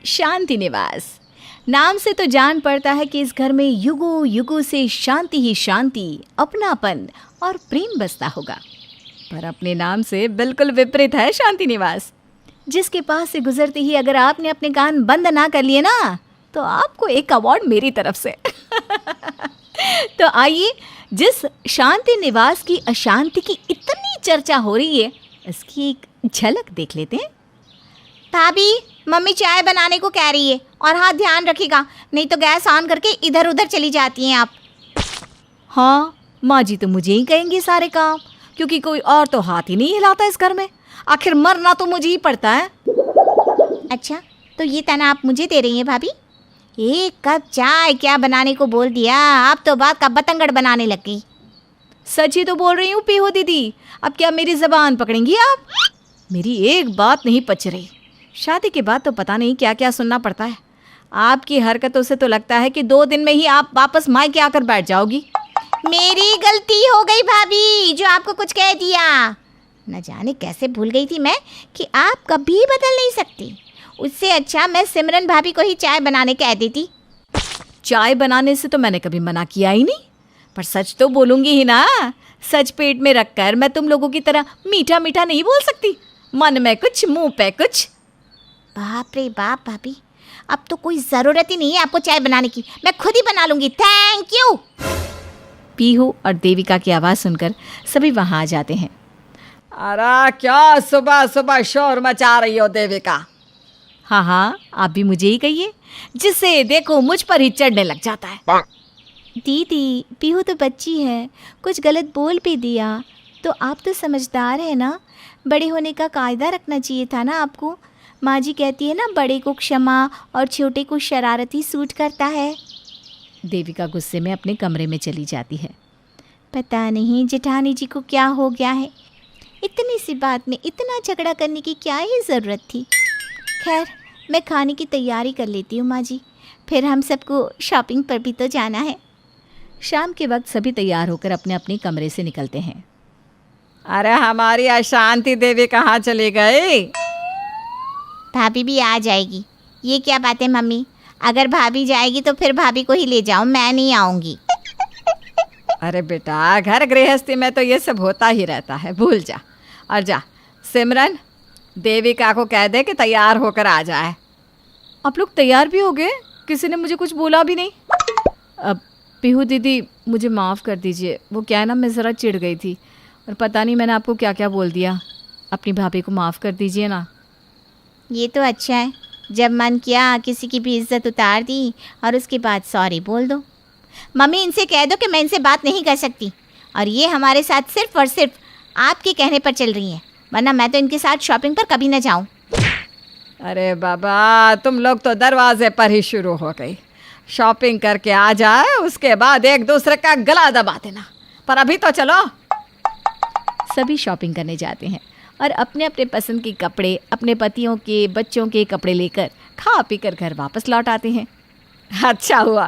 शांति निवास। नाम से तो जान पड़ता है कि इस घर में युगों युगों से शांति ही शांति, अपनापन और प्रेम बसता होगा। पर अपने नाम से बिल्कुल विपरीत है शांति निवास, जिसके पास से गुजरते ही अगर आपने अपने कान बंद ना कर लिए ना, तो आपको एक अवार्ड मेरी तरफ से। तो आइए, जिस शांति निवास की अशांति की इतनी चर्चा हो रही है, इसकी एक झलक देख लेते हैं। भाभी, मम्मी चाय बनाने को कह रही है और हाँ, ध्यान रखिएगा, नहीं तो गैस ऑन करके इधर उधर चली जाती हैं आप। हाँ, माँ जी तो मुझे ही कहेंगे सारे काम, क्योंकि कोई और तो हाथ ही नहीं हिलाता इस घर में। आखिर मरना तो मुझे ही पड़ता है। अच्छा, तो ये तना आप मुझे दे रही हैं भाभी? एक कप चाय क्या बनाने को बोल दिया, आप तो बात का बतंगड़ बनाने लग गई। सच ही तो बोल रही हूँ पीहू दीदी, अब क्या मेरी जबान पकड़ेंगी आप? मेरी एक बात नहीं पच रही। शादी के बाद तो पता नहीं क्या क्या सुनना पड़ता है। आपकी हरकतों से तो लगता है कि 2 दिन में ही आप वापस मायके आकर बैठ जाओगी। मेरी गलती हो गई भाभी, जो आपको कुछ कह दिया। न जाने कैसे भूल गई थी मैं कि आप कभी बदल नहीं सकती। उससे अच्छा मैं सिमरन भाभी को ही चाय बनाने कह देती। चाय बनाने से तो मैंने कभी मना किया ही नहीं, पर सच तो बोलूंगी ही ना। सच पेट में रखकर मैं तुम लोगों की तरह मीठा मीठा नहीं बोल सकती, मन में कुछ मुंह पे कुछ। बाप रे बाप भाभी, अब तो कोई ज़रूरत ही नहीं है आपको चाय बनाने की, मैं खुद ही बना लूँगी। Thank you. पीहू और देविका की आवाज़ सुनकर सभी वहाँ आ जाते हैं। अरे क्या सुबह सुबह शोर मचा रही हो देविका? हाँ हाँ, आप भी मुझे ही कहिए, जिसे देखो मुझ पर ही चढ़ने लग जाता है। दीदी, पीहू तो बच्ची है, कुछ गलत बोल भी दिया तो आप तो समझदार है ना, बड़े होने का कायदा रखना चाहिए था ना आपको। माँ जी कहती है ना, बड़े को क्षमा और छोटे को शरारती सूट करता है। देविका गुस्से में अपने कमरे में चली जाती है। पता नहीं जेठानी जी को क्या हो गया है, इतनी सी बात में इतना झगड़ा करने की क्या ही ज़रूरत थी। खैर, मैं खाने की तैयारी कर लेती हूँ माँ जी, फिर हम सबको शॉपिंग पर भी तो जाना है। शाम के वक्त सभी तैयार होकर अपने अपने कमरे से निकलते हैं। अरे हमारी अशांति देवी कहाँ चली गई? भाभी भी आ जाएगी। ये क्या बात है मम्मी, अगर भाभी जाएगी तो फिर भाभी को ही ले जाओ, मैं नहीं आऊँगी। अरे बेटा, घर गृहस्थी में तो ये सब होता ही रहता है, भूल जा। और जा सिमरन, देविका को कह दे कि तैयार होकर आ जाए। आप लोग तैयार भी हो गए? किसी ने मुझे कुछ बोला भी नहीं। अब पीहू दीदी, मुझे माफ़ कर दीजिए, वो क्या है ना, मैं ज़रा चिढ़ गई थी और पता नहीं मैंने आपको क्या क्या बोल दिया। अपनी भाभी को माफ़ कर दीजिए ना। ये तो अच्छा है, जब मन किया किसी की भी इज्जत उतार दी और उसके बाद सॉरी बोल दो। मम्मी, इनसे कह दो कि मैं इनसे बात नहीं कर सकती और ये हमारे साथ सिर्फ और सिर्फ आपके कहने पर चल रही हैं, वरना मैं तो इनके साथ शॉपिंग पर कभी ना जाऊं। अरे बाबा, तुम लोग तो दरवाजे पर ही शुरू हो गई। शॉपिंग करके आ जाए, उसके बाद एक दूसरे का गला दबा देना, पर अभी तो चलो। सभी शॉपिंग करने जाते हैं और अपने अपने पसंद के कपड़े, अपने पतियों के, बच्चों के कपड़े लेकर खा पी कर घर वापस लौट आते हैं। अच्छा हुआ,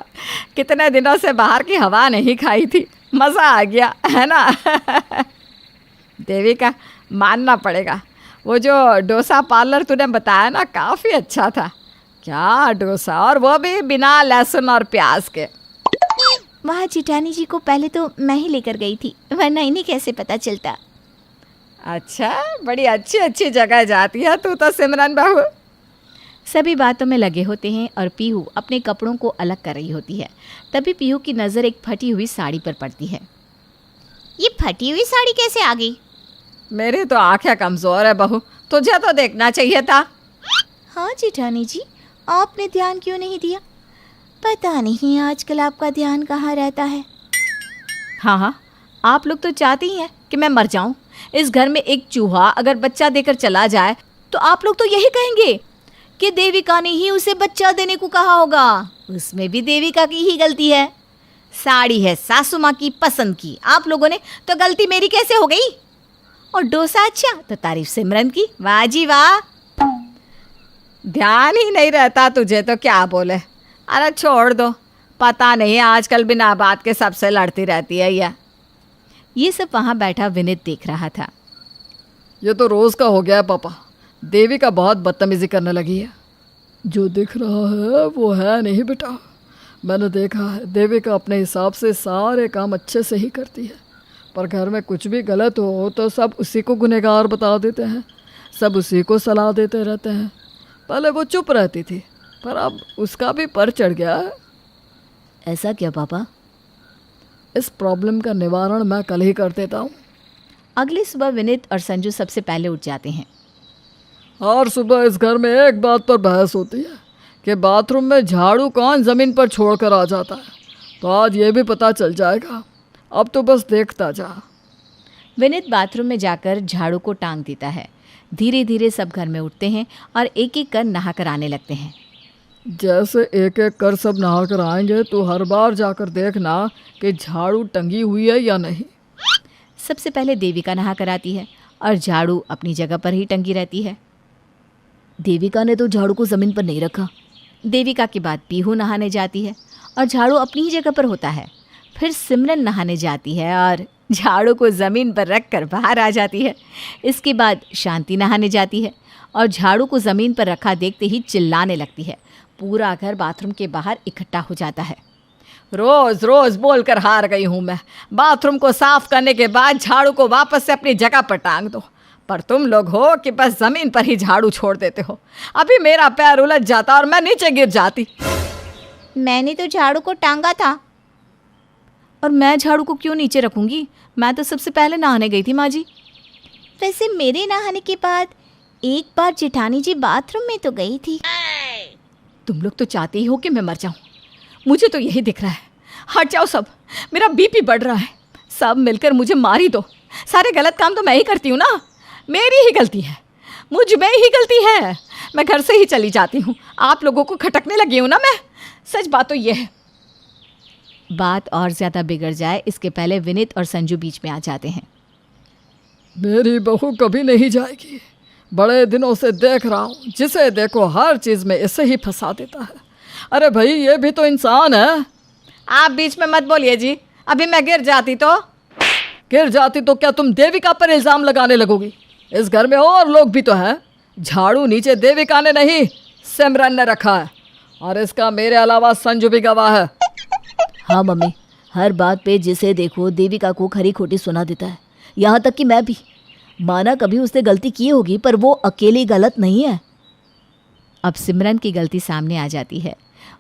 कितने दिनों से बाहर की हवा नहीं खाई थी, मज़ा आ गया है ना। देविका, मानना पड़ेगा, वो जो डोसा पार्लर तूने बताया ना, काफ़ी अच्छा था। क्या डोसा, और वो भी बिना लहसुन और प्याज के। वहाँ जेठानी जी को पहले तो मैं ही लेकर गई थी, वरना इन्हें कैसे पता चलता। अच्छा, बड़ी अच्छी अच्छी जगह जाती है तू तो सिमरन बहू। सभी बातों में लगे होते हैं और पीहू अपने कपड़ों को अलग कर रही होती है। तभी पीहू की नज़र एक फटी हुई साड़ी पर पड़ती है। ये फटी हुई साड़ी कैसे आ गई? मेरी तो आंखें कमज़ोर है बहू, तुझे तो देखना चाहिए था। हाँ जेठानी जी, आपने ध्यान क्यों नहीं दिया? पता नहीं आजकल आपका ध्यान कहाँ रहता है। हाँ हाँ, आप लोग तो चाहते ही हैं कि मैं मर जाऊं। इस घर में एक चूहा अगर बच्चा देकर चला जाए तो आप लोग तो यही कहेंगे कि देविका ने ही उसे बच्चा देने को कहा होगा। उसमें भी देविका की ही गलती है। साड़ी है सासू माँ की पसंद की, आप लोगों ने, तो गलती मेरी कैसे हो गई? और डोसा अच्छा तो तारीफ सिमरन की, वाह जी वाह। ध्यान ही नहीं रहता तुझे तो क्या बोले। अरे छोड़ दो, पता नहीं आजकल बिना बात के सबसे लड़ती रहती है यह। ये सब वहाँ बैठा विनीत देख रहा था। ये तो रोज़ का हो गया है पापा, देविका बहुत बदतमीजी करने लगी है। जो दिख रहा है वो है नहीं बेटा। मैंने देखा है देविका अपने हिसाब से सारे काम अच्छे से ही करती है, पर घर में कुछ भी गलत हो तो सब उसी को गुनहगार बता देते हैं, सब उसी को सलाह देते रहते हैं। पहले वो चुप रहती थी, पर अब उसका भी पर चढ़ गया है। ऐसा क्या पापा? इस प्रॉब्लम का निवारण मैं कल ही कर देता हूँ। अगली सुबह विनीत और संजू सबसे पहले उठ जाते हैं। हर सुबह इस घर में एक बात पर बहस होती है कि बाथरूम में झाड़ू कौन ज़मीन पर छोड़कर आ जाता है, तो आज ये भी पता चल जाएगा। अब तो बस देखता जा। विनीत बाथरूम में जाकर झाड़ू को टांग देता है। धीरे धीरे सब घर में उठते हैं और एक एक कर नहा कर आने लगते हैं। जैसे एक एक कर सब नहा कर आएंगे तो हर बार जाकर देखना कि झाड़ू टंगी हुई है या नहीं। सबसे पहले देविका नहा कर आती है और झाड़ू अपनी जगह पर ही टंगी रहती है। देविका ने तो झाड़ू को ज़मीन पर नहीं रखा। देविका के बाद पीहू नहाने जाती है और झाड़ू अपनी ही जगह पर होता है। फिर सिमरन नहाने जाती है और झाड़ू को ज़मीन पर रख कर बाहर आ जाती है। इसके बाद शांति नहाने जाती है और झाड़ू को ज़मीन पर रखा देखते ही चिल्लाने लगती है। पूरा घर बाथरूम के बाहर इकट्ठा हो जाता है। रोज़ रोज़ बोलकर हार गई हूँ मैं। बाथरूम को साफ करने के बाद झाड़ू को वापस से अपनी जगह पर टांग दो, पर तुम लोग हो कि बस ज़मीन पर ही झाड़ू छोड़ देते हो। अभी मेरा पैर उलझ जाता और मैं नीचे गिर जाती। मैंने तो झाड़ू को टांगा था। और मैं झाड़ू को क्यों नीचे रखूँगी? मैं तो सबसे पहले नहाने गई थी माँ जी। वैसे मेरे नहाने के बाद एक बार जेठानी जी बाथरूम में तो गई थी। तुम लोग तो चाहते ही हो कि मैं मर जाऊं। मुझे तो यही दिख रहा है। हट जाओ सब, मेरा बीपी बढ़ रहा है। सब मिलकर मुझे मार ही दो। सारे गलत काम तो मैं ही करती हूँ ना, मेरी ही गलती है, मुझ में ही गलती है। मैं घर से ही चली जाती हूँ। आप लोगों को खटकने लगी हूँ ना मैं। सच बात तो ये है। बात और ज़्यादा बिगड़ जाए इसके पहले विनीत और संजू बीच में आ जाते हैं। मेरी बहू कभी नहीं जाएगी। बड़े दिनों से देख रहा हूँ, जिसे देखो हर चीज़ में इसे ही फंसा देता है। अरे भाई, ये भी तो इंसान है। आप बीच में मत बोलिए जी। अभी मैं गिर जाती तो क्या तुम देविका पर इल्ज़ाम लगाने लगोगी? इस घर में और लोग भी तो हैं। झाड़ू नीचे देविका ने नहीं, सिमरन ने रखा है, और इसका मेरे अलावा संजू भी गवाह है। हाँ मम्मी, हर बात पे जिसे देखो देविका को खरी खोटी सुना देता है। यहाँ तक कि मैं भी। माना कभी उसने गलती की होगी, पर वो अकेली गलत नहीं है। अब सिमरन की गलती सामने आ जाती है।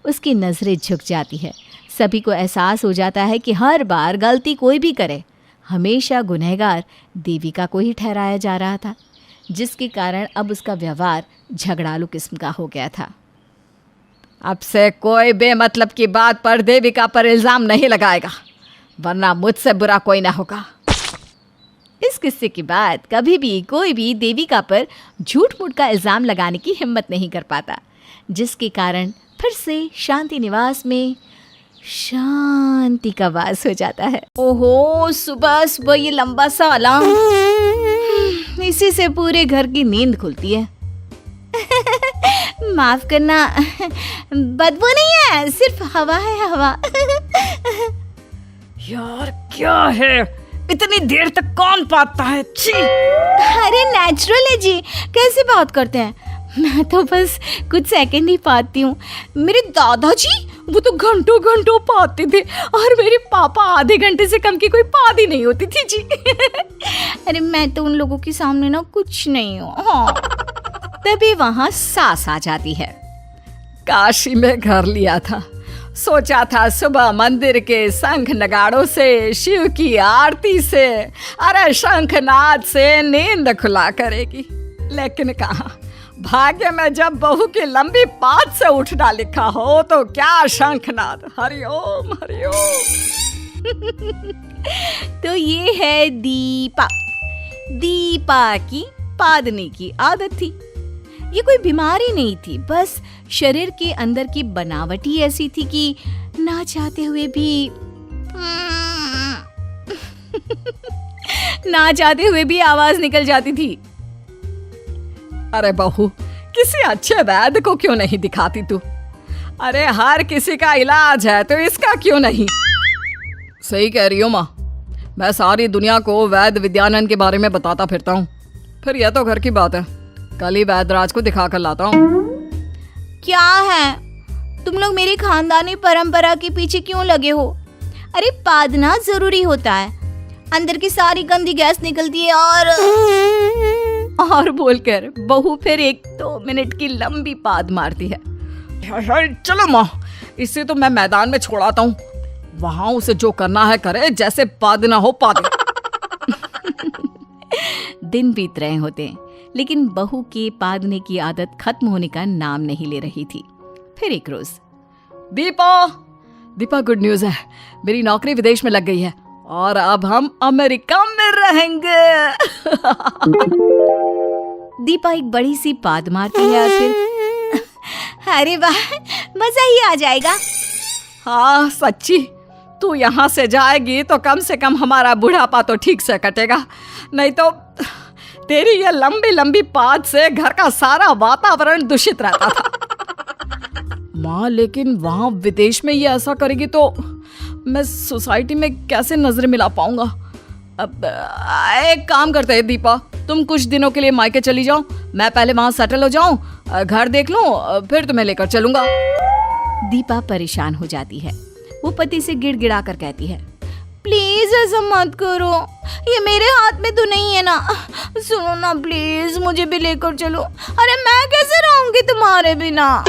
उसकी नज़रें झुक जाती है। सभी को एहसास हो जाता है कि हर बार गलती कोई भी करे, हमेशा गुनहगार देविका को ही ठहराया जा रहा था, जिसके कारण अब उसका व्यवहार झगड़ालू किस्म का हो गया था। अब से कोई बेमतलब की बात पर देविका पर इल्ज़ाम नहीं लगाएगा, वरना मुझसे बुरा कोई ना होगा। इस किस्से के बाद कभी भी कोई भी देविका पर झूठ मूठ का इल्ज़ाम लगाने की हिम्मत नहीं कर पाता, जिसके कारण फिर से शांति निवास में शांति का वास हो जाता है। ओहो, सुबह सुबह ये लंबा सा अलार्म, इसी से पूरे घर की नींद खुलती है। माफ करना, बदबू नहीं है, सिर्फ हवा है, हवा। यार क्या है, इतनी देर तक कौन पाता है? छी! अरे नेचुरल है जी, कैसे बात करते हैं? मैं तो बस कुछ सेकंड ही पाती हूँ। मेरे दादाजी वो तो घंटों घंटों पाते थे, और मेरे पापा आधे घंटे से कम की कोई पाद ही नहीं होती थी जी। अरे मैं तो उन लोगों के सामने ना कुछ नहीं हूँ। हाँ। तभी वहाँ सास आ जाती है। काशी में घर लिया था, सोचा था सुबह मंदिर के शंख नगाड़ों से, शिव की आरती से, अरे शंखनाद से नींद खुला करेगी। लेकिन कहाँ, भाग्य में जब बहू की लंबी पात से उठना लिखा हो तो क्या शंखनाद। हरिओम हरिओम। तो ये है दीपा। दीपा की पादने की आदत थी। ये कोई बीमारी नहीं थी, बस शरीर के अंदर की बनावट ही ऐसी थी कि ना चाहते हुए भी ना चाहते हुए भी आवाज निकल जाती थी। अरे बहू, किसी अच्छे वैद्य को क्यों नहीं दिखाती तू? अरे हर किसी का इलाज है, तो इसका क्यों नहीं? सही कह रही हो माँ, मैं सारी दुनिया को वैद्य विद्यानंद के बारे में बताता फिरता हूँ। फिर यह तो घर की बात है, कल ही वैद्यराज को दिखा कर लाता हूँ। क्या है? तुम लोग मेरी खानदानी परंपरा के पीछे क्यों लगे हो? अरे पादना जरूरी होता है, अंदर की सारी गंदी गैस निकलती है और बोलकर बहू फिर 1-2 मिनट की लंबी पाद मारती है। चलो माँ, इसे तो मैं मैदान में छोड़ाता हूँ, वहां उसे जो करना है करे, जैसे पाद ना हो पादे। दिन बीत रहे होते, लेकिन बहू के पादने की आदत खत्म होने का नाम नहीं ले रही थी। फिर एक रोज, दीपा गुड न्यूज है, मेरी नौकरी विदेश में लग गई है और अब हम अमेरिका में रहेंगे। दीपा एक बड़ी सी पाद मारती है और फिर अरे वाह, मजा ही आ जाएगा। हाँ सच्ची, तू यहाँ से जाएगी तो कम से कम हमारा बुढ़ापा तो ठीक से कटेगा, नहीं तो तेरी ये लंबी लंबी पाद से घर का सारा वातावरण दूषित रहता था। माँ, लेकिन वहाँ विदेश में ये ऐसा करेगी तो मैं सोसाइटी में कैसे नजर मिला पाऊंगा? अब एक काम करते हैं दीपा, तुम कुछ दिनों के लिए मायके चली जाओ, मैं पहले वहाँ सेटल हो जाऊं, घर देख लूं, फिर तुम्हें लेकर चलूंगा। दीपा परेशान हो जाती है। वो पति से गिड़गिड़ा कर कहती है, प्लीज ऐसा मत करो, ये मेरे हाथ में तो नहीं है ना। सुनो ना प्लीज, मुझे भी लेकर चलो। अरे मैं कैसे रहूंगी तुम्हारे बिना?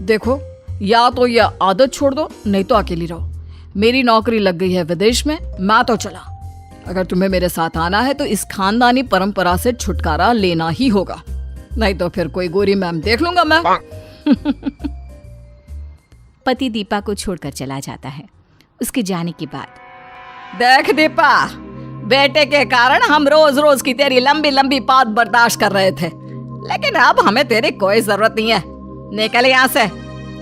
देखो, या तो ये आदत छोड़ दो, नहीं तो अकेली रहो। मेरी नौकरी लग गई है विदेश में, मैं तो चला। अगर तुम्हें मेरे साथ आना है तो इस खानदानी परंपरा से छुटकारा लेना ही होगा, नहीं तो फिर कोई गोरी मैम देख लूंगा मैं। पति दीपा को छोड़कर चला जाता है। उसके जाने के बाद, देख दीपा, बेटे के कारण हम रोज रोज की तेरी लंबी लंबी बात बर्दाश्त कर रहे थे, लेकिन अब हमें तेरी कोई जरूरत नहीं है। निकल यहाँ से,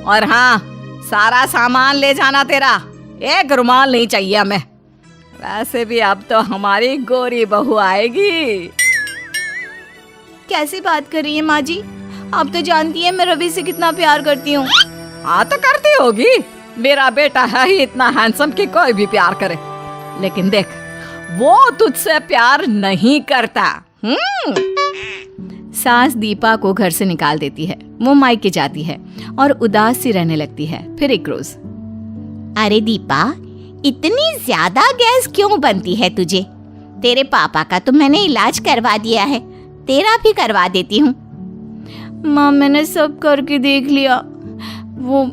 और हाँ, सारा सामान ले जाना तेरा, एक रुमाल नहीं चाहिए हमें। वैसे भी अब तो हमारी गोरी बहू आएगी। कैसी बात कर रही है माँ जी? आप तो जानती है मैं रवि से कितना प्यार करती हूँ। हाँ तो करती होगी, मेरा बेटा है ही इतना हैंडसम कि कोई भी प्यार करे, लेकिन देख, वो तुझसे प्यार नहीं करता। सास दीपा को घर से निकाल देती है। वो मायके जाती है और उदास सी रहने लगती है। फिर एक रोज, अरे दीपा, इतनी ज्यादा गैस क्यों बनती है तुझे? तेरे पापा का तो मैंने इलाज करवा दिया है, तेरा भी करवा देती हूँ। माँ, मैंने सब करके देख लिया। वो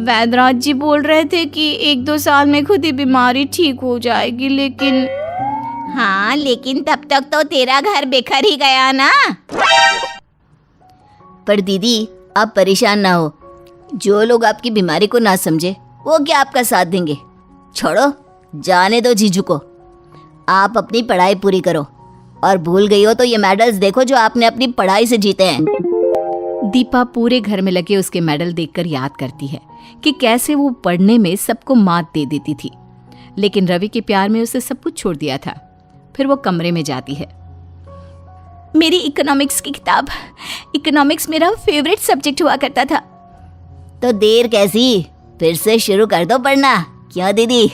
वैद्यराज जी बोल रहे थे कि 1-2 साल में खुद ही बीमारी ठीक हो जाएगी, लेकिन हाँ, लेकिन तब तक तो तेरा घर बेघर ही गया ना। पर दीदी, आप परेशान ना हो, जो लोग आपकी बीमारी को ना समझे वो क्या आपका साथ देंगे? छोड़ो, जाने दो जीजू को। आप अपनी पढ़ाई पूरी करो, और भूल गई हो तो ये मेडल्स देखो जो आपने अपनी पढ़ाई से जीते हैं। दीपा पूरे घर में लगे उसके मेडल देखकर याद करती है कि कैसे वो पढ़ने में सबको मात दे देती थी, लेकिन रवि के प्यार में उसे सब कुछ छोड़ दिया था। फिर वो कमरे में जाती है। मेरी इकोनॉमिक्स की किताब, इकोनॉमिक्स मेरा फेवरेट सब्जेक्ट हुआ करता था। तो देर कैसी, फिर से शुरू कर दो पढ़ना, क्यों दीदी?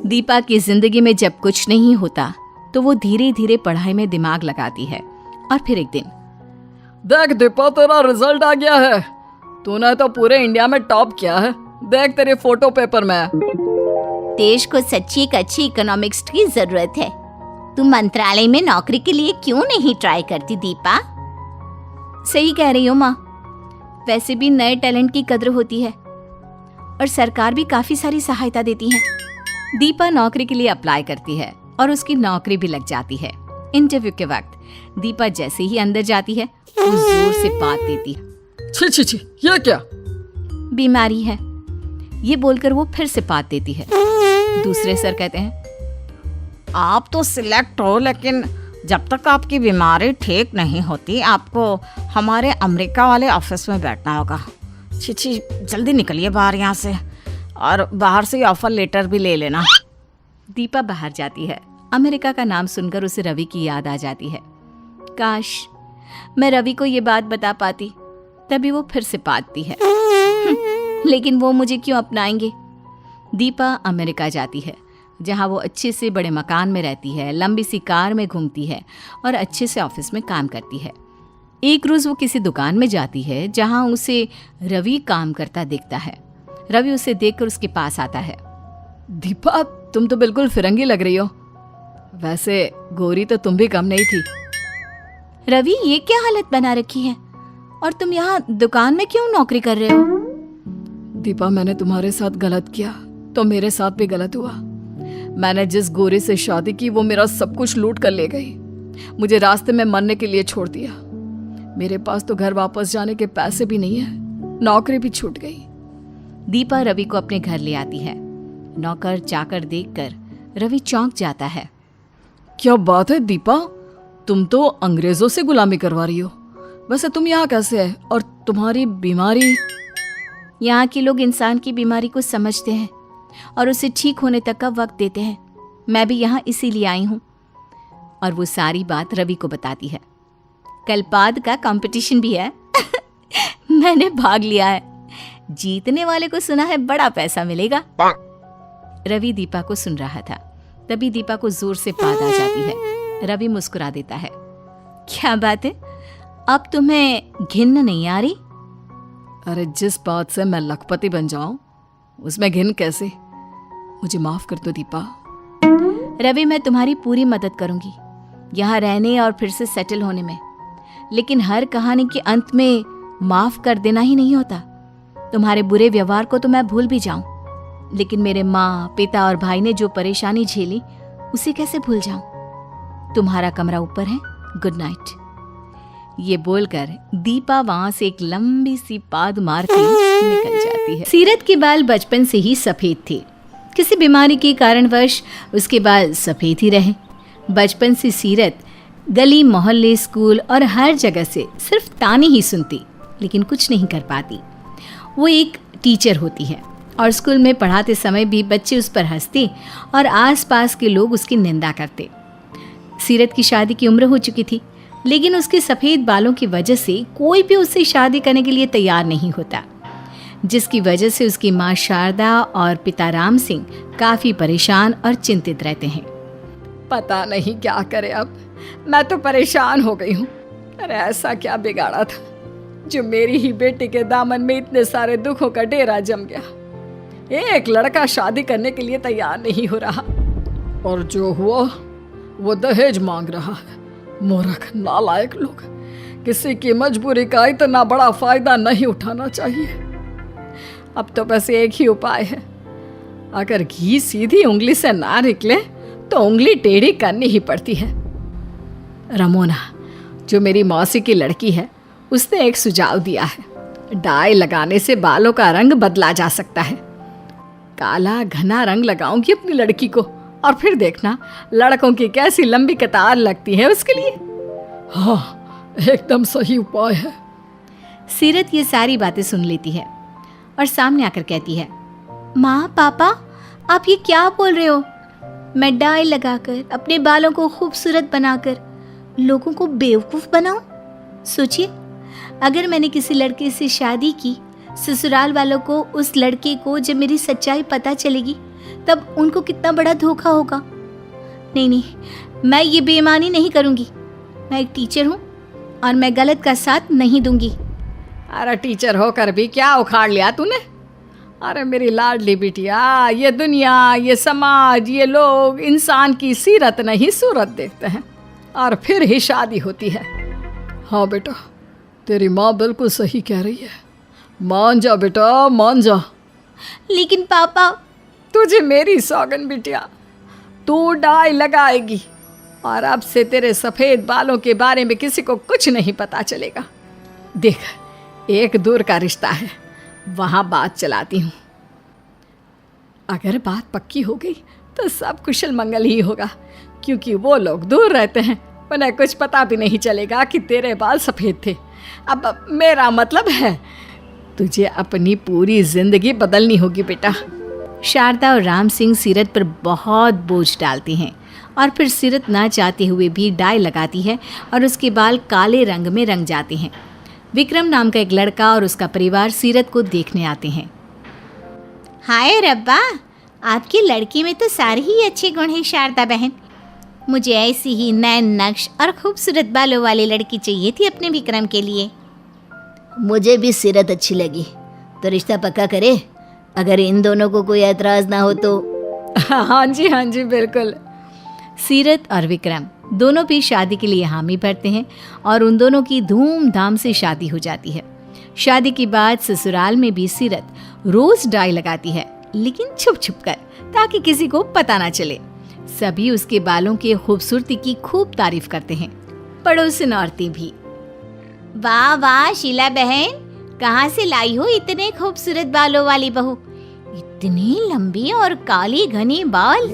दीपा की जिंदगी में जब कुछ नहीं होता तो वो धीरे धीरे पढ़ाई में दिमाग लगाती है। और फिर एक दिन, देख दीपा, तेरा रिजल्ट आ गया है, तूने तो पूरे इंडिया में टॉप किया है, देख तेरे फोटो पेपर में। देश को सच्ची एक अच्छी इकोनॉमिक्स की जरूरत है। तुम मंत्रालय में नौकरी के लिए क्यों नहीं ट्राई करती दीपा? सही कह रही हो माँ, वैसे भी नए टैलेंट की कद्र होती है और सरकार भी काफी सारी सहायता देती है। दीपा नौकरी के लिए अप्लाई करती है और उसकी नौकरी भी लग जाती है। इंटरव्यू के वक्त दीपा जैसे ही अंदर जाती है, वो जोर से बात देती है, छी छी छी, ये क्या? बीमारी है, ये बोलकर वो फिर से बात देती है। दूसरे सर कहते हैं, आप तो सिलेक्ट हो, लेकिन जब तक आपकी बीमारी ठीक नहीं होती आपको हमारे अमेरिका वाले ऑफिस में बैठना होगा। छी छी, जल्दी निकलिए बाहर यहाँ से, और बाहर से ऑफर लेटर भी ले लेना। दीपा बाहर जाती है। अमेरिका का नाम सुनकर उसे रवि की याद आ जाती है। काश मैं रवि को ये बात बता पाती, तभी वो फिर से पाती है। लेकिन वो मुझे क्यों अपनाएंगे? दीपा अमेरिका जाती है, जहाँ वो अच्छे से बड़े मकान में रहती है, लंबी सी कार में घूमती है और अच्छे से ऑफिस में काम करती है। एक रोज वो किसी दुकान में जाती है जहां उसे रवि काम करता दिखता है। रवि उसे देखकर उसके पास आता है। दीपा, तुम तो बिल्कुल फिरंगी लग रही हो। वैसे गोरी तो तुम भी कम नहीं थी। रवि, ये क्या हालत बना रखी है? और तुम यहाँ दुकान में क्यों नौकरी कर रहे हो? दीपा, मैंने तुम्हारे साथ गलत किया तो मेरे साथ भी गलत हुआ। मैंने जिस गोरी से शादी की वो मेरा सब कुछ लूट कर ले गई। मुझे रास्ते में मरने के लिए छोड़ दिया। मेरे पास तो घर वापस जाने के पैसे भी नहीं है, नौकरी भी छूट गई। दीपा रवि को अपने घर ले आती है। नौकर चाकर देखकर रवि चौंक जाता है। क्या बात है दीपा, तुम तो अंग्रेजों से गुलामी करवा रही हो। वैसे तुम यहाँ कैसे है और तुम्हारी बीमारी? यहाँ के लोग इंसान की बीमारी को समझते हैं और उसे ठीक होने तक का वक्त देते हैं। मैं भी यहाँ इसीलिए आई हूँ। और वो सारी बात रवि को बताती है। कल पाद का कंपटीशन भी है। मैंने भाग लिया है। जीतने वाले को सुना है बड़ा पैसा मिलेगा। रवि दीपा को सुन रहा था। तभी दीपा को जोर से पाद आ जाती है। रवि मुस्कुरा देता है। क्या बात है, अब तुम्हें घिन नहीं आ रही? अरे जिस बात से मैं लखपति बन जाऊं उसमें घिन कैसे? मुझे माफ कर दो दीपा। रवि, मैं तुम्हारी पूरी मदद करूंगी यहाँ रहने और फिर से सेटल होने में। लेकिन हर कहानी के अंत में माफ कर देना ही नहीं होता। तुम्हारे बुरे व्यवहार को तो मैं भूल भी जाऊं, लेकिन मेरे माँ, पिता और भाई ने जो परेशानी झेली उसे कैसे भूल जाऊं? तुम्हारा कमरा ऊपर है, गुड नाइट। ये बोलकर दीपा वहां से एक लंबी सी पाद मार के निकल जाती है। सीरत के बाल बचपन से ही सफेद थे। किसी बीमारी के कारणवश उसके बाल सफेद ही रहे। बचपन से सीरत गली, मोहल्ले, स्कूल और हर जगह से सिर्फ ताने ही सुनती, लेकिन कुछ नहीं कर पाती। वो एक टीचर होती है और स्कूल में पढ़ाते समय भी बच्चे उस पर हंसते और आसपास के लोग उसकी निंदा करते। सीरत की शादी की उम्र हो चुकी थी, लेकिन उसके सफ़ेद बालों की वजह से कोई भी उससे शादी करने के लिए तैयार नहीं होता, जिसकी वजह से उसकी माँ शारदा और पिता राम सिंह काफ़ी परेशान और चिंतित रहते हैं। पता नहीं क्या करे अब, मैं तो परेशान हो गई हूँ। अरे ऐसा क्या बिगाड़ा था जो मेरी ही बेटी के दामन में इतने सारे दुखों का डेरा जम गया। एक लड़का शादी करने के लिए तैयार नहीं हो रहा और जो हुआ वो दहेज मांग रहा है। मूर्ख नालायक लोग, किसी की मजबूरी का इतना बड़ा फायदा नहीं उठाना चाहिए। अब तो बस एक ही उपाय है, अगर घी सीधी उंगली से ना निकले तो उंगली टेढ़ी करनी ही पड़ती है। रमोना, जो मेरी मौसी की लड़की है, उसने एक सुझाव दिया है। डाई लगाने से बालों का रंग बदला जा सकता है। काला घना रंग लगाऊंगी अपनी लड़की को और फिर देखना लड़कों की कैसी लंबी कतार लगती है उसके लिए। हाँ, एकदम सही उपाय है। सीरत ये सारी बातें सुन लेती है और सामने आकर कहती है, माँ, पापा, आप ये क्या बोल रहे हो? मैं डाई लगाकर अपने बालों को खूबसूरत बनाकर लोगों को बेवकूफ़ बनाऊं? सोचिए, अगर मैंने किसी लड़के से शादी की, ससुराल वालों को उस लड़के को जब मेरी सच्चाई पता चलेगी तब उनको कितना बड़ा धोखा होगा। नहीं नहीं, मैं ये बेईमानी नहीं करूँगी। मैं एक टीचर हूँ और मैं गलत का साथ नहीं दूंगी। अरे टीचर होकर भी क्या उखाड़ लिया तूने? अरे मेरी लाडली बिटिया, ये दुनिया, ये समाज, ये लोग इंसान की सीरत नहीं सूरत देखते हैं और फिर ही शादी होती है। हाँ बेटा, तेरी माँ बिल्कुल सही कह रही है। मान जा बेटा, मान जा। लेकिन पापा, तुझे मेरी सौगन बिटिया, तू डाई लगाएगी और अब से तेरे सफ़ेद बालों के बारे में किसी को कुछ नहीं पता चलेगा। देख, एक दूर का रिश्ता है, वहाँ बात चलाती हूँ। अगर बात पक्की हो गई तो सब कुशल मंगल ही होगा, क्योंकि वो लोग दूर रहते हैं, उन्हें कुछ पता भी नहीं चलेगा कि तेरे बाल सफ़ेद थे। अब मेरा मतलब है, तुझे अपनी पूरी जिंदगी बदलनी होगी बेटा। शारदा और राम सिंह सीरत पर बहुत बोझ डालते हैं और फिर सीरत ना चाहते हुए भी डाई लगाती है और उसके बाल काले रंग में रंग जाते हैं। विक्रम नाम का एक लड़का और उसका परिवार सीरत को देखने आते हैं। हाय रब्बा, आपकी लड़की में तो सारे ही अच्छे गुण हैं शारदा बहन। मुझे ऐसी ही नैन नक्श और खूबसूरत बालों वाली लड़की चाहिए थी अपने विक्रम के लिए। मुझे भी सीरत अच्छी लगी, तो रिश्ता पक्का करे, अगर इन दोनों को कोई एतराज़ ना हो तो। हाँ जी बिल्कुल। सीरत और विक्रम दोनों भी शादी के लिए हामी भरते हैं और उन दोनों की धूमधाम से शादी हो जाती है। शादी के बाद ससुराल में भी सीरत रोज डाई लगाती है, लेकिन छुप छुप कर, ताकि किसी को पता ना चले। सभी उसके बालों की खूबसूरती की खूब तारीफ करते हैं, पड़ोसन औरतें भी। वाह वाह शीला बहन, कहाँ से लाई हो इतने खूबसूरत बालों वाली बहू? इतनी लंबी और काली घनी बाल।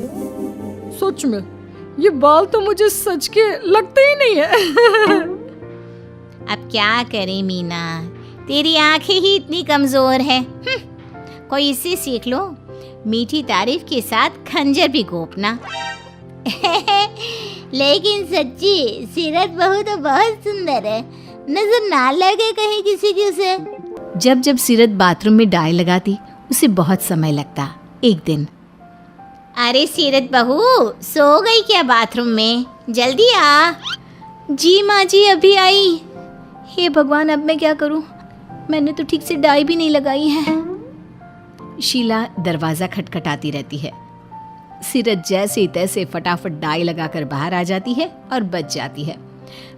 सच में ये बाल तो मुझे सच के लगते ही नहीं है। अब क्या करें मीना, तेरी आंखें ही इतनी कमजोर है। कोई इससे सीख लो, मीठी तारीफ के साथ खंजर भी घोंपना। लेकिन सच्ची सीरत बहू तो बहुत सुंदर है, नजर ना लगे कहीं किसी की उसे। जब जब सीरत बाथरूम में डाई लगाती, उसे बहुत समय लगता। एक दिन, अरे सीरत बहू, सो गई क्या बाथरूम में? जल्दी आ। जी माँ जी, अभी आई। हे भगवान, अब मैं क्या करूं? मैंने तो ठीक से डाई भी नहीं लगाई है। शीला दरवाजा खटखटाती रहती है। सीरत जैसे तैसे फटाफट डाई लगाकर बाहर आ जाती है और बच जाती है।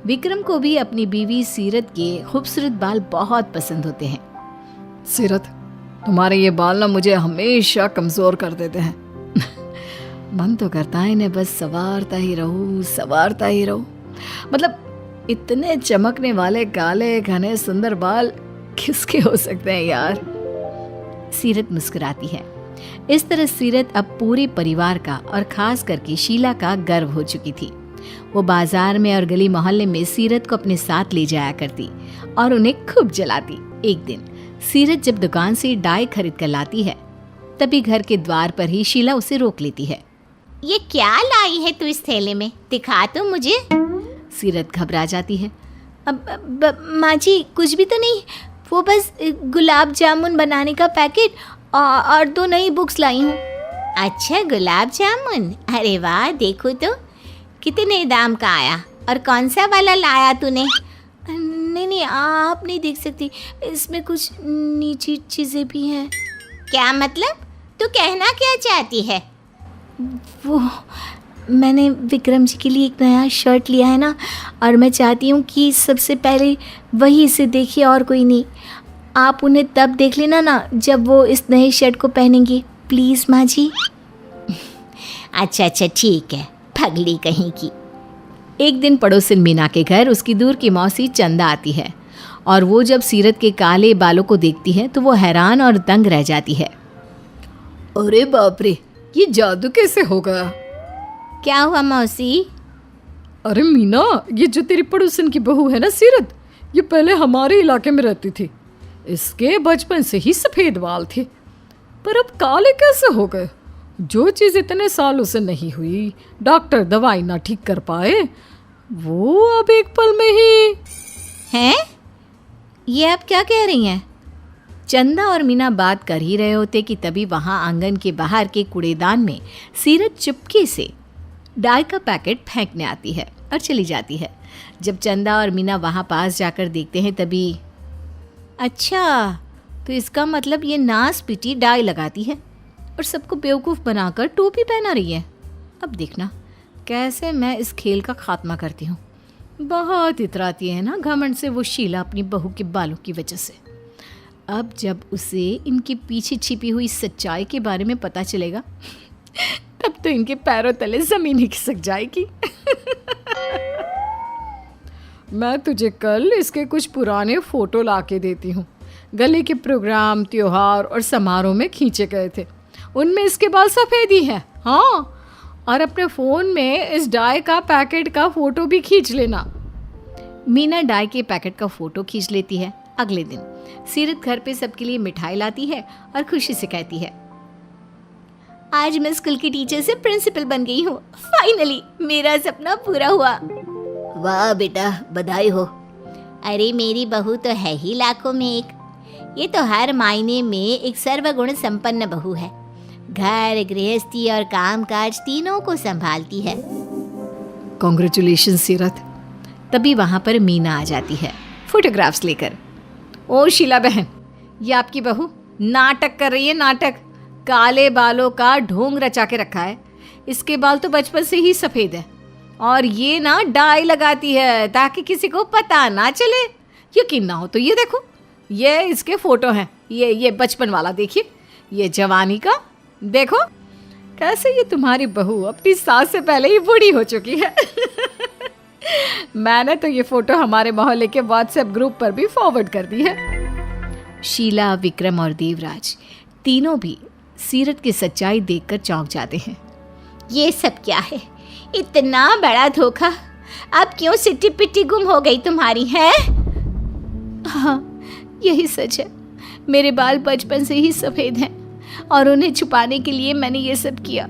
विक्रम को भी अपनी बीवी सीरत के खूबसूरत बाल बहुत पसंद होते हैं। सीरत, तुम्हारे ये बाल ना मुझे हमेशा कमजोर कर देते हैं। मन तो करता है इन्हें बस संवारता ही रहूं। मतलब इतने चमकने वाले काले घने सुंदर बाल किसके हो सकते हैं यार। सीरत मुस्कुराती है। इस तरह सीरत अब पूरे परिवार का और खास करके शीला का गर्व हो चुकी थी। वो बाजार में और गली मोहल्ले में सीरत को अपने साथ ले जाया करती और उन्हें खूब जलाती। एक दिन सीरत जब दुकान से डाई खरीद कर लाती है, तभी घर के द्वार पर ही शीला उसे रोक लेती है। ये क्या लाई है तू इस थैले में? दिखा तो मुझे। सीरत घबरा जाती है। अब माँ जी, कुछ भी तो नहीं, वो बस गुलाब जामुन बनाने का पैकेट और 2 नई बुक्स लाई हूँ। अच्छा, गुलाब जामुन, अरे वाह, देखो तो कितने दाम का आया, और कौन सा वाला लाया तूने? नहीं, आप नहीं देख सकती, इसमें कुछ नीची चीज़ें भी हैं। क्या मतलब? तू कहना क्या चाहती है? वो मैंने विक्रम जी के लिए एक नया शर्ट लिया है ना, और मैं चाहती हूँ कि सबसे पहले वही इसे देखिए और कोई नहीं। आप उन्हें तब देख लेना ना जब वो इस नए शर्ट को पहनेंगी, प्लीज़ माँ जी। अच्छा ठीक है, पगली कहीं की। एक दिन पड़ोसन मीना के घर उसकी दूर की मौसी चंदा आती है, और वो जब सीरत के काले बालों को देखती है तो वो हैरान और दंग रह जाती है। अरे बाप रे, ये जादू कैसे हो गया? क्या हुआ मौसी? अरे मीना, ये जो तेरी पड़ोसन की बहू है ना सीरत, ये पहले हमारे इलाके में रहती थी। इसके बचपन से ही सफ़ेद बाल थे, पर अब काले कैसे हो गए? जो चीज़ इतने सालों से नहीं हुई, डॉक्टर दवाई ना ठीक कर पाए, वो अब एक पल में ही। हैं? ये आप क्या कह रही हैं? चंदा और मीना बात कर ही रहे होते कि तभी वहाँ आंगन के बाहर के कूड़ेदान में सीरत चुपके से डाई का पैकेट फेंकने आती है और चली जाती है। जब चंदा और मीना वहाँ पास जाकर देखते हैं तभी, अच्छा, तो इसका मतलब ये नास पिटी डाई लगाती है और सबको बेवकूफ़ बनाकर टोपी पहना रही है। अब देखना कैसे मैं इस खेल का खात्मा करती हूँ। बहुत इतराती है ना घमंड से वो शीला अपनी बहू के बालों की वजह से। अब जब उसे इनके पीछे छिपी हुई सच्चाई के बारे में पता चलेगा तब तो इनके पैरों तले ज़मीन ही खिसक जाएगी। मैं तुझे कल इसके कुछ पुराने फ़ोटो ला के देती हूँ। गले के प्रोग्राम, त्योहार और समारोह में खींचे गए थे, उनमें इसके बाल सफ़ेद ही हैं। हाँ, और अपने फ़ोन में इस डाई का पैकेट का फ़ोटो भी खींच लेना। मीना डाई के पैकेट का फ़ोटो खींच लेती है। अगले दिन सीरत घर पे सबके लिए मिठाई लाती है और खुशी से कहती है, आज मैं स्कूल की टीचर से प्रिंसिपल बन गई हूँ। फाइनली मेरा सपना पूरा हुआ। वाह बेटा, बधाई हो। अरे मेरी बहू तो है ही लाखों में एक। ये तो हर मायने में एक सर्वगुण संपन्न बहू है। घर, गृहस्थी और कामकाज तीनों को संभालती है। कॉन्ग्रेचुलेशन सीरत। तभी वहाँ पर मीना आ जाती है फोटोग्राफ्स लेकर। ओ शीला बहन, ये आपकी बहू नाटक कर रही है, नाटक। काले बालों का ढोंग रचा के रखा है। इसके बाल तो बचपन से ही सफ़ेद है और ये ना डाई लगाती है ताकि किसी को पता ना चले। यकीन ना हो तो ये देखो, ये इसके फ़ोटो हैं। ये बचपन वाला देखिए, ये जवानी का देखो कैसे ये तुम्हारी बहू अपनी सास से पहले ही बूढ़ी हो चुकी है। मैंने तो ये फ़ोटो हमारे मोहल्ले के व्हाट्सएप ग्रुप पर भी फॉरवर्ड कर दी है। शीला, विक्रम और देवराज तीनों भी सीरत की सच्चाई देखकर चौंक जाते हैं। ये सब क्या है? इतना बड़ा धोखा। अब क्यों सिट्टी पिट्टी गुम हो गई तुम्हारी है? हाँ, यही सच है। मेरे बाल बचपन से ही सफ़ेद हैं और उन्हें छुपाने के लिए मैंने ये सब किया।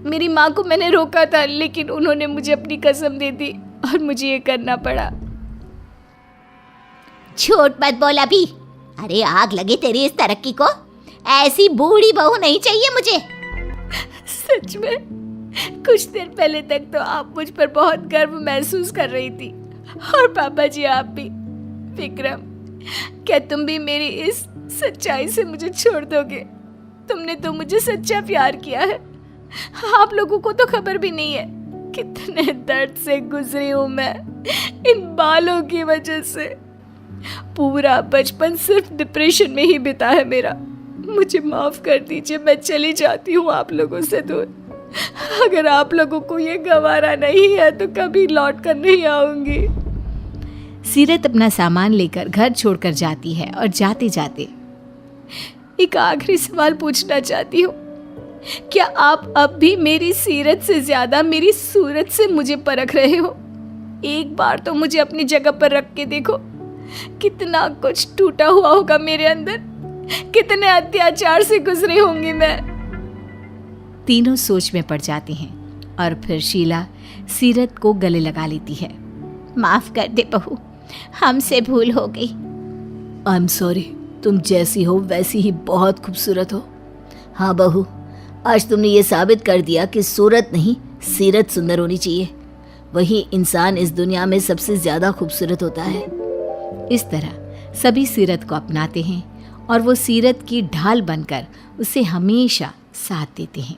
मेरी माँ को मैंने रोका था, लेकिन उन्होंने मुझे अपनी कसम दे दी और मुझे ये करना पड़ा। झूठ मत बोल अभी। अरे आग लगे तेरी इस तरक्की को। ऐसी बूढ़ी बहू नहीं चाहिए मुझे। सच में कुछ देर पहले तक तो आप मुझ पर बहुत गर्व महसूस कर रही थी, और पापा जी आप भी। विक्रम, क्या तुम भी मेरी इस सच्चाई से मुझे छोड़ दोगे? तुमने तो मुझे सच्चा प्यार किया है। आप लोगों को तो खबर भी नहीं है कितने दर्द से गुजरी हूं मैं इन बालों की वजह से। पूरा बचपन सिर्फ डिप्रेशन में ही बिता है मेरा। मुझे माफ कर दीजिए, मैं चली जाती हूँ आप लोगों से दूर। अगर आप लोगों को ये गवारा नहीं है तो कभी लौट कर नहीं आऊंगी। सीरत अपना सामान लेकर घर छोड़कर जाती है और जाते जाते एक आखिरी सवाल पूछना चाहती हूँ। क्या आप अब भी मेरी सीरत से ज्यादा मेरी सूरत से मुझे परख रहे हो? एक बार तो मुझे अपनी जगह पर रख के देखो। कितना कुछ टूटा हुआ होगा मेरे अंदर, कितने अत्याचार से गुजरी होंगी मैं। तीनों सोच में पड़ जाती हैं और फिर शीला सीरत को गले लगा लेती है। माफ कर दे बहू, हमसे भूल हो गई। आई एम सॉरी, तुम जैसी हो वैसी ही बहुत खूबसूरत हो। हाँ बहू, आज तुमने ये साबित कर दिया कि सूरत नहीं सीरत सुंदर होनी चाहिए। वही इंसान इस दुनिया में सबसे ज़्यादा खूबसूरत होता है। इस तरह सभी सीरत को अपनाते हैं और वो सीरत की ढाल बनकर उसे हमेशा साथ देते हैं।